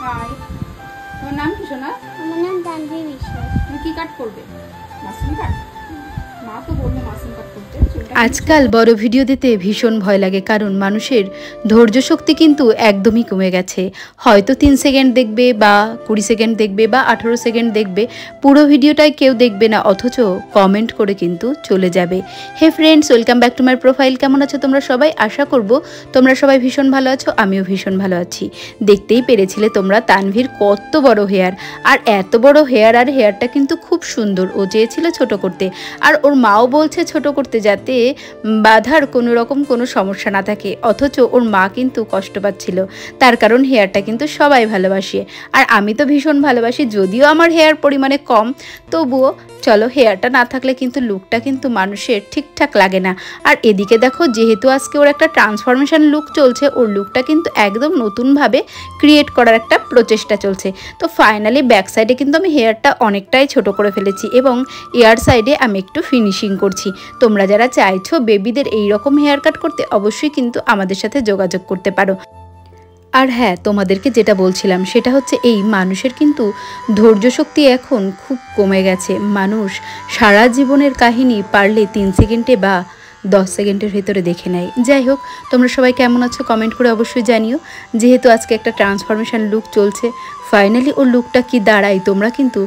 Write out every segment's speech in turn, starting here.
High, তোমার নাম কি সোনা? আমার নাম তানভি বিশ্বাস। তুমি কি কাট করবে? মাশরুম কাট? মা তো বললো মাশরুম কাট করতে। আজকাল বড় ভিডিও দিতে ভীষণ ভয় লাগে, কারণ মানুষের ধৈর্য শক্তি কিন্তু একদমই কমে গেছে। হয়তো 3 সেকেন্ড দেখবে বা 20 সেকেন্ড দেখবে বা 18 সেকেন্ড দেখবে, পুরো ভিডিওটাই কেউ দেখবে না, অথচ কমেন্ট করে কিন্তু চলে যাবে। Hey friends, welcome back to my profile. কেমন আছো তোমরা সবাই? আশা করব তোমরা সবাই ভীষণ ভালো আছো, আমিও ভীষণ ভালো আছি। দেখতেই পেরেছিলে তোমরা তানভীর কত বড় হেয়ার, আর এত বড় হেয়ার, আর হেয়ারটা কিন্তু খুব সুন্দর। ও চেয়েছিল ছোট করতে, আর ওর মাও বলছে ছোট করতে, যাতে বাঁধার কোনো রকম কোনো সমস্যা না থাকে। অথচ ওর মা কিন্তু কষ্ট পাচ্ছিল, তার কারণ হেয়ারটা কিন্তু সবাই ভালোবাসে, আর আমি তো ভীষণ ভালোবাসি। যদিও আমার হেয়ার পরিমাণে কম, তবুও চলো, হেয়ারটা না থাকলে কিন্তু লুকটা কিন্তু মানুষের ঠিকঠাক লাগে না। আর এদিকে দেখো, যেহেতু আজকে ওর একটা ট্রান্সফরমেশন লুক চলছে, ওর লুকটা কিন্তু একদম নতুনভাবে ক্রিয়েট করার একটা প্রচেষ্টা চলছে। তো ফাইনালি ব্যাক সাইডে কিন্তু আমি হেয়ারটা অনেকটাই ছোট করে ফেলেছি, এবং এয়ার সাইডে আমি একটু ফিনিশিং করছি। তোমরা যারা চাইছো বেবিদের এই রকম হেয়ার কাট করতে, অবশ্যই কিন্তু আমাদের সাথে যোগাযোগ করতে পারো। আর হ্যাঁ, তোমাদেরকে যেটা বলছিলাম সেটা হচ্ছে, এই মানুষের কিন্তু ধৈর্য শক্তি এখন খুব কমে গেছে। মানুষ সারা জীবনের কাহিনী পারলে 3 সেকেন্ডে বা 10 সেকেন্ডের ভেতরে দেখে নেয়। যাই হোক, তোমরা সবাই কেমন আছো কমেন্ট করে অবশ্যই জানিও। যেহেতু আজকে একটা ট্রান্সফরমেশন লুক চলছে, ফাইনালি ওর লুকটা কি দাঁড়ায় তোমরা কিন্তু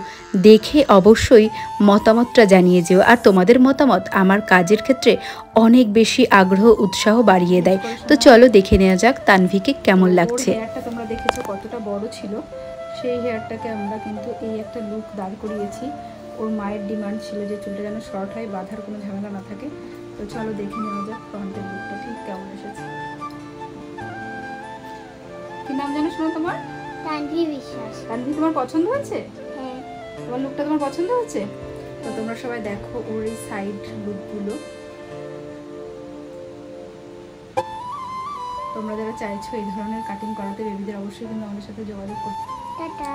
দেখে অবশ্যই মতামতটা জানিয়ে যেও। আর তোমাদের মতামত আমার কাজের ক্ষেত্রে অনেক বেশি আগ্রহ উৎসাহ বাড়িয়ে দেয়। তো চলো দেখে নেওয়া যাক তানভীকে কেমন লাগছে। হেয়ারটা তোমরা দেখেছো কতটা বড় ছিল, সেই হেয়ারটাকে আমরা কিন্তু এই একটা লুক দাঁড় করিয়েছি। ওর মায়ের ডিমান্ড ছিল যে চুলটা যেন শর্ট হয়, বাঁধার কোনো ঝামেলা না থাকে। তো চলো দেখে নেওয়া যাক ফ্রন্টের লুকটা ঠিক কেমন এসেছে। কি নাম জানো শোনো তোমার? তানভি বিশ্বাস। তানভি, তোমার পছন্দ হয়েছে? হ্যাঁ। তোমার লুকটা তোমার পছন্দ হয়েছে? তো তোমরা সবাই দেখো ওর এই সাইড লুকগুলো। তোমরা যারা চাইছো এই ধরনের কাটিং করাতে বেবিদের, অবশ্যই কিন্তু আমাদের সাথে যোগাযোগ করতে। টাটা।